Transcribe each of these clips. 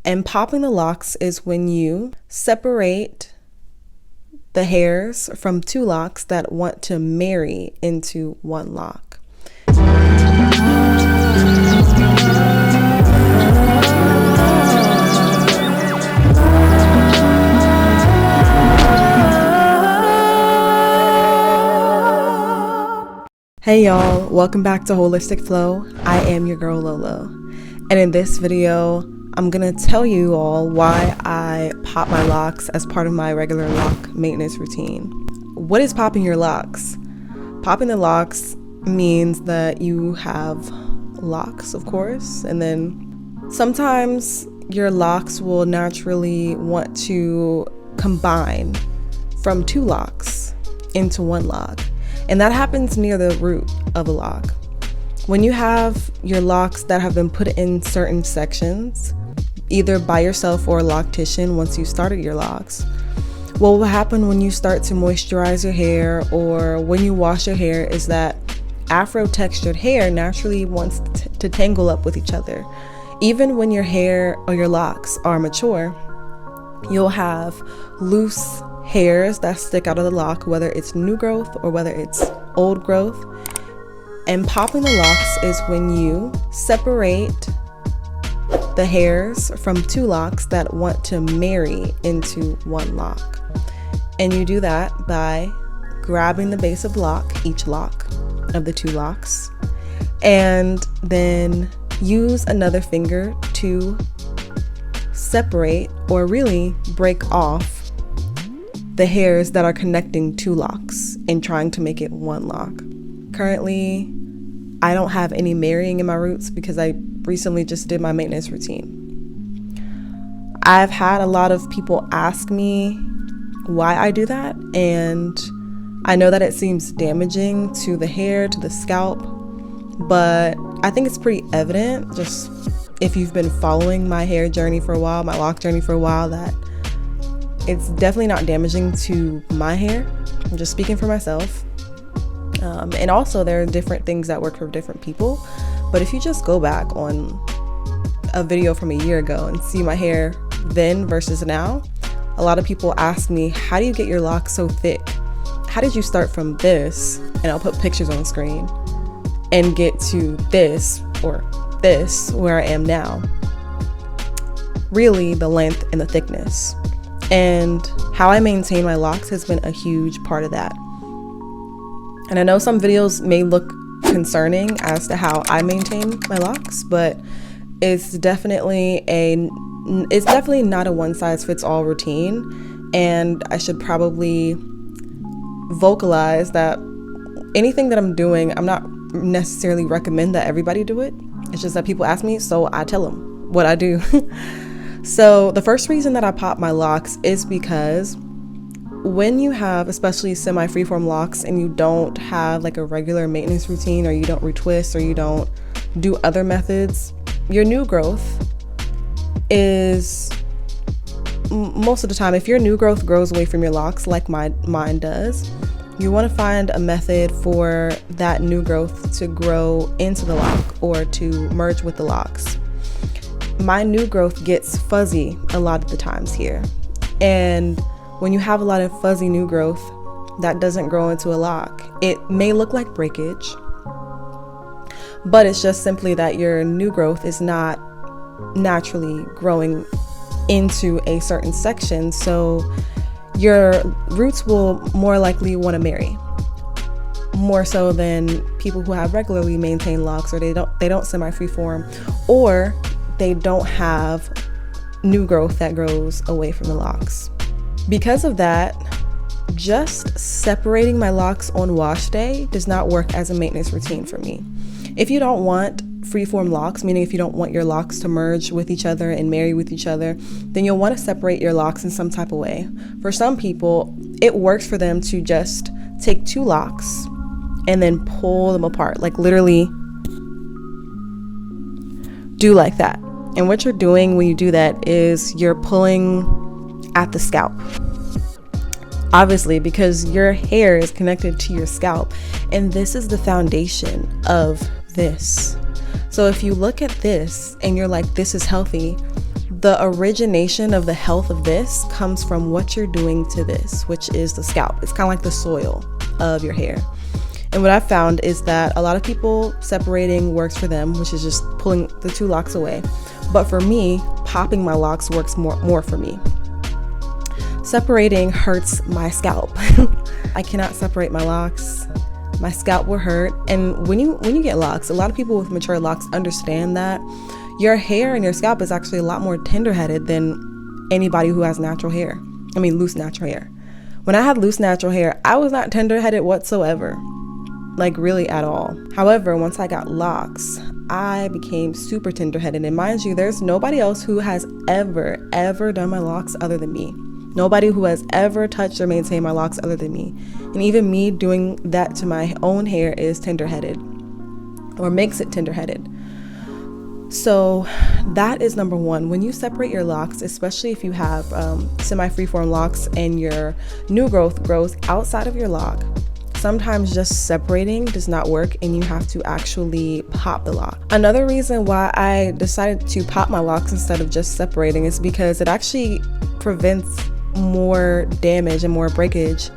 And popping the locks is when you separate the hairs from two locks that want to marry into one lock. Hey y'all, welcome back to Holistic Flow. I am your girl Lolo, and in this video I'm gonna tell you all why I pop my locks as part of my regular lock maintenance routine. What is popping your locks? Popping the locks means that you have locks, of course, and then sometimes your locks will naturally want to combine from two locks into one lock. And that happens near the root of a lock. When you have your locks that have been put in certain sections, either by yourself or a loctician once you started your locks, what will happen when you start to moisturize your hair or when you wash your hair is that afro-textured hair naturally wants to tangle up with each other. Even when your hair or your locks are mature, you'll have loose hairs that stick out of the lock, whether it's new growth or whether it's old growth. And popping the locks is when you separate the hairs from two locks that want to marry into one lock. And you do that by grabbing the base of each lock of the two locks, and then use another finger to separate or really break off the hairs that are connecting two locks and trying to make it one lock. Currently, I don't have any marrying in my roots because I recently just did my maintenance routine. I've had a lot of people ask me why I do that, and I know that it seems damaging to the hair, to the scalp, but I think it's pretty evident, just if you've been following my hair journey for a while, my lock journey for a while, that it's definitely not damaging to my hair. I'm just speaking for myself. And also there are different things that work for different people. But if you just go back on a video from a year ago and see my hair then versus now, a lot of people ask me, how do you get your locks so thick? How did you start from this? And I'll put pictures on the screen and get to this or this where I am now. Really, the length and the thickness. And how I maintain my locks has been a huge part of that. And I know some videos may look concerning as to how I maintain my locks, but it's definitely not a one-size-fits-all routine. And I should probably vocalize that anything that I'm doing, I'm not necessarily recommend that everybody do it. It's just that people ask me, so I tell them what I do. So the first reason that I pop my locks is because when you have especially semi-freeform locks and you don't have like a regular maintenance routine, or you don't retwist, or you don't do other methods, your new growth is most of the time, if your new growth grows away from your locks like mine does, you want to find a method for that new growth to grow into the lock or to merge with the locks. My new growth gets fuzzy a lot of the times here. And when you have a lot of fuzzy new growth that doesn't grow into a lock, it may look like breakage, but it's just simply that your new growth is not naturally growing into a certain section. So your roots will more likely want to marry, more so than people who have regularly maintained locks, or they don't semi-freeform, or they don't have new growth that grows away from the locks. Because of that, just separating my locks on wash day does not work as a maintenance routine for me. If you don't want freeform locks, meaning if you don't want your locks to merge with each other and marry with each other, then you'll want to separate your locks in some type of way. For some people, it works for them to just take two locks and then pull them apart, like literally do like that. And what you're doing when you do that is you're pulling at the scalp. Obviously, because your hair is connected to your scalp, and this is the foundation of this. So if you look at this and you're like, this is healthy, the origination of the health of this comes from what you're doing to this, which is the scalp. It's kind of like the soil of your hair. And what I've found is that a lot of people, separating works for them, which is just pulling the two locks away. But for me, popping my locks works more for me. Separating hurts my scalp. I cannot separate my locks. My scalp will hurt. And when you get locks, a lot of people with mature locks understand that your hair and your scalp is actually a lot more tender-headed than anybody who has natural hair. I mean, loose natural hair. When I had loose natural hair, I was not tender-headed whatsoever. Like, really at all. However, once I got locks, I became super tender-headed. And mind you, there's nobody else who has ever done my locks other than me. Nobody who has ever touched or maintained my locks other than me. And even me doing that to my own hair is tender-headed, or makes it tender-headed. So that is number one. When you separate your locks, especially if you have semi-freeform locks and your new growth grows outside of your lock, sometimes just separating does not work and you have to actually pop the lock. Another reason why I decided to pop my locks instead of just separating is because it actually prevents more damage and more breakage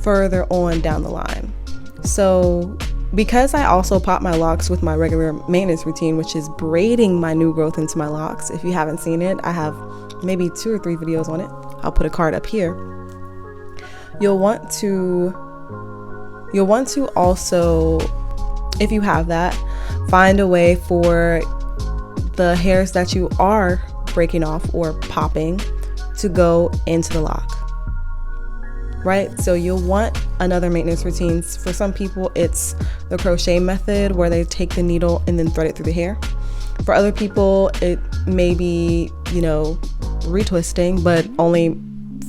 further on down the line. So because I also pop my locks with my regular maintenance routine, which is braiding my new growth into my locks. If you haven't seen it, I have maybe 2 or 3 videos on it. I'll put a card up here. You'll want to also, if you have that, find a way for the hairs that you are breaking off or popping to go into the lock, right? So you'll want another maintenance routine. For some people, it's the crochet method where they take the needle and then thread it through the hair. For other people, it may be, retwisting, but only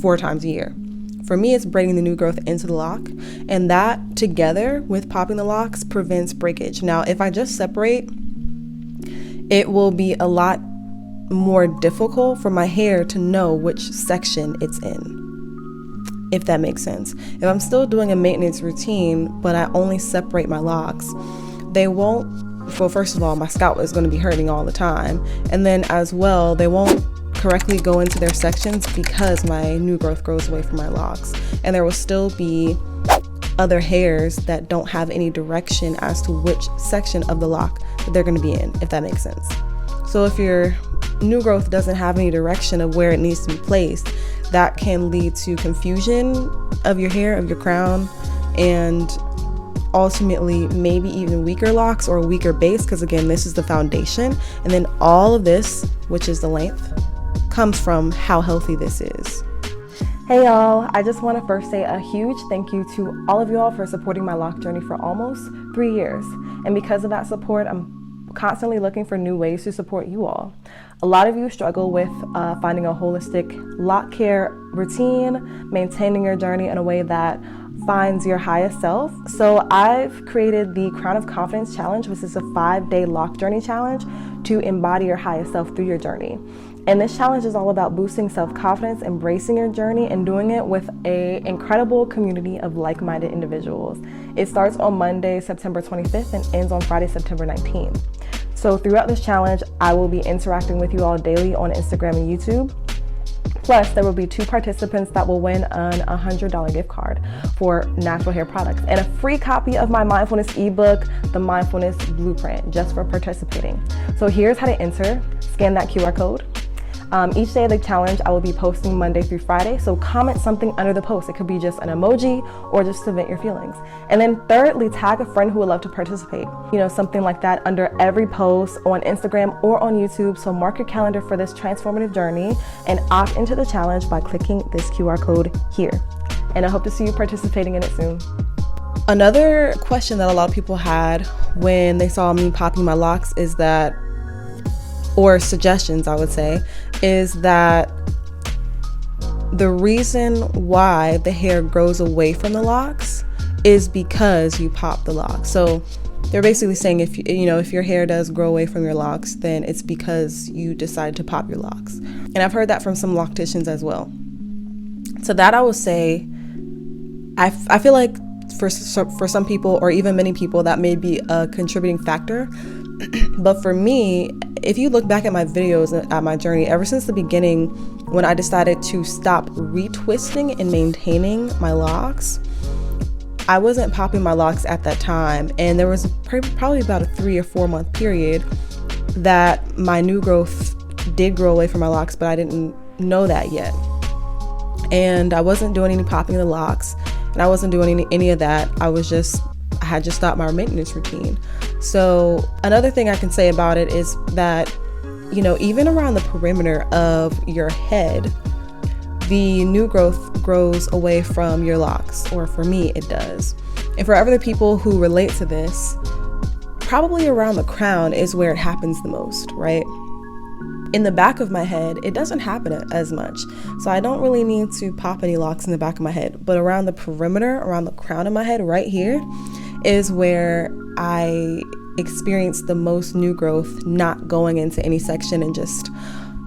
4 times a year. For me, it's braiding the new growth into the lock, and that together with popping the locks prevents breakage. Now, if I just separate, it will be a lot more difficult for my hair to know which section it's in, if that makes sense. If I'm still doing a maintenance routine, but I only separate my locks, they won't, well, first of all, my scalp is going to be hurting all the time. And then as well, they won't correctly go into their sections because my new growth grows away from my locks. And there will still be other hairs that don't have any direction as to which section of the lock that they're going to be in, if that makes sense. So if your new growth doesn't have any direction of where it needs to be placed, that can lead to confusion of your hair, of your crown, and ultimately maybe even weaker locks or a weaker base, because again, this is the foundation, and then all of this, which is the length, comes from how healthy this is. Hey y'all, I just want to first say a huge thank you to all of y'all for supporting my lock journey for almost 3 years. And because of that support, I'm constantly looking for new ways to support you all. A lot of you struggle with finding a holistic lock care routine, maintaining your journey in a way that finds your highest self. So I've created the Crown of Confidence Challenge, which is a 5-day lock journey challenge to embody your highest self through your journey. And this challenge is all about boosting self-confidence, embracing your journey, and doing it with an incredible community of like-minded individuals. It starts on Monday, September 25th, and ends on Friday, September 19th. So throughout this challenge, I will be interacting with you all daily on Instagram and YouTube. Plus, there will be 2 participants that will win an $100 gift card for natural hair products and a free copy of my mindfulness ebook, The Mindfulness Blueprint, just for participating. So here's how to enter. Scan that QR code. Each day of the challenge, I will be posting Monday through Friday, so comment something under the post. It could be just an emoji or just to vent your feelings. And then thirdly, tag a friend who would love to participate. Something like that under every post on Instagram or on YouTube. So mark your calendar for this transformative journey and opt into the challenge by clicking this QR code here. And I hope to see you participating in it soon. Another question that a lot of people had when they saw me popping my locks is that, or suggestions I would say, is that the reason why the hair grows away from the locks is because you pop the locks. So they're basically saying if your hair does grow away from your locks, then it's because you decided to pop your locks. And I've heard that from some locticians as well. So that I would say, I feel like for some people, or even many people, that may be a contributing factor. But for me, if you look back at my videos, at my journey, ever since the beginning, when I decided to stop retwisting and maintaining my locks, I wasn't popping my locks at that time. And there was probably about a 3 or 4 month period that my new growth did grow away from my locks, but I didn't know that yet. And I wasn't doing any popping of the locks, and I wasn't doing any of that. I had just stopped my maintenance routine. So another thing I can say about it is that, you know, even around the perimeter of your head, the new growth grows away from your locks, or for me, it does. And for other people who relate to this, probably around the crown is where it happens the most, right? In the back of my head, it doesn't happen as much. So I don't really need to pop any locks in the back of my head, but around the perimeter, around the crown of my head, right here, is where I experience the most new growth, not going into any section and just,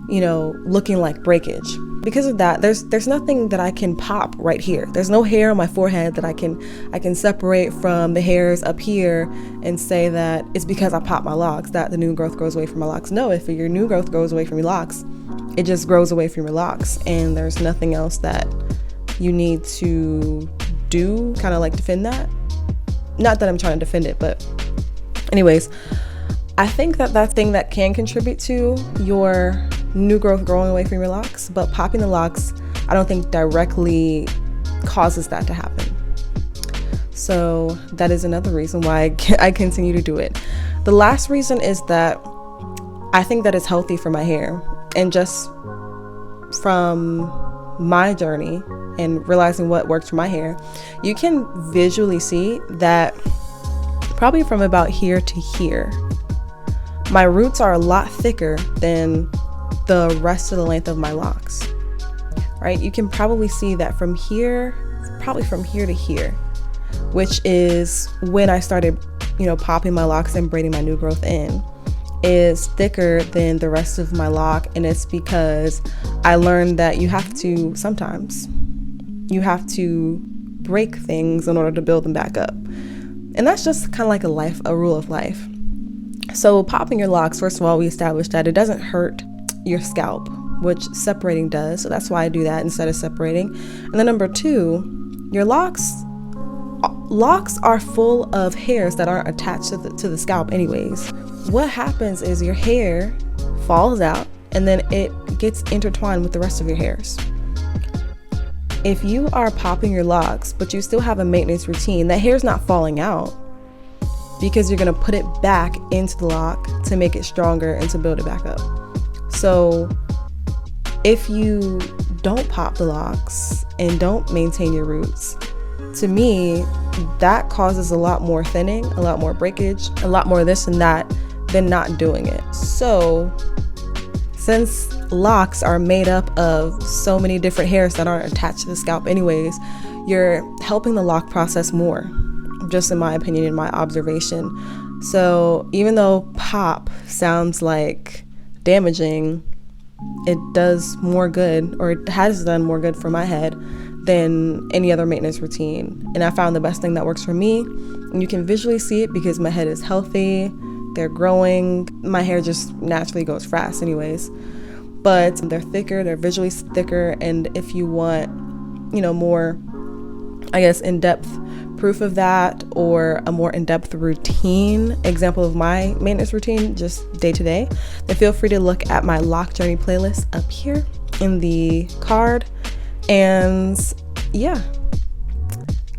you know, looking like breakage. Because of that, there's nothing that I can pop right here. There's no hair on my forehead that I can separate from the hairs up here and say that it's because I popped my locks that the new growth grows away from my locks. No, if your new growth grows away from your locks, it just grows away from your locks, and there's nothing else that you need to do, kind of like defend that. Not that I'm trying to defend it, but anyways, I think that that's thing that can contribute to your new growth growing away from your locks, but popping the locks, I don't think directly causes that to happen. So that is another reason why I continue to do it. The last reason is that I think that it's healthy for my hair, and just from my journey and realizing what works for my hair, you can visually see that probably from about here to here, my roots are a lot thicker than the rest of the length of my locks, right? You can probably see that from here, probably from here to here, which is when I started, you know, popping my locks and braiding my new growth in, is thicker than the rest of my lock. And it's because I learned that sometimes you have to break things in order to build them back up. And that's just kind of like a rule of life. So popping your locks, first of all, we established that it doesn't hurt your scalp, which separating does. So that's why I do that instead of separating. And then number 2, your locks are full of hairs that aren't attached to the scalp anyways. What happens is your hair falls out and then it gets intertwined with the rest of your hairs. If you are popping your locks, but you still have a maintenance routine, that hair's not falling out because you're gonna put it back into the lock to make it stronger and to build it back up. So if you don't pop the locks and don't maintain your roots, to me, that causes a lot more thinning, a lot more breakage, a lot more this and that than not doing it. So since locks are made up of so many different hairs that aren't attached to the scalp anyways, you're helping the lock process more, just in my opinion, in my observation. So even though pop sounds like damaging, it does more good, or it has done more good for my head than any other maintenance routine. And I found the best thing that works for me, and you can visually see it because my head is healthy, they're growing, my hair just naturally goes fast anyways, but they're thicker, they're visually thicker. And if you want, you know, more, I guess, in-depth proof of that, or a more in-depth routine example of my maintenance routine just day to day, then feel free to look at my lock journey playlist up here in the card. And yeah,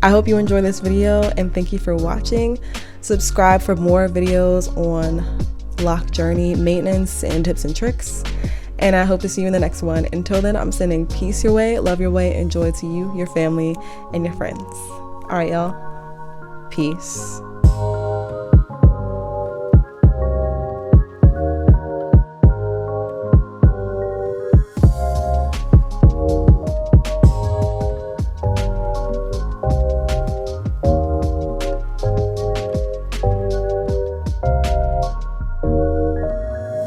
I hope you enjoy this video, and thank you for watching. Subscribe for more videos on lock journey maintenance and tips and tricks, and I hope to see you in the next one. Until then, I'm sending peace your way, love your way, and joy to you, your family, and your friends. All right, y'all. Peace.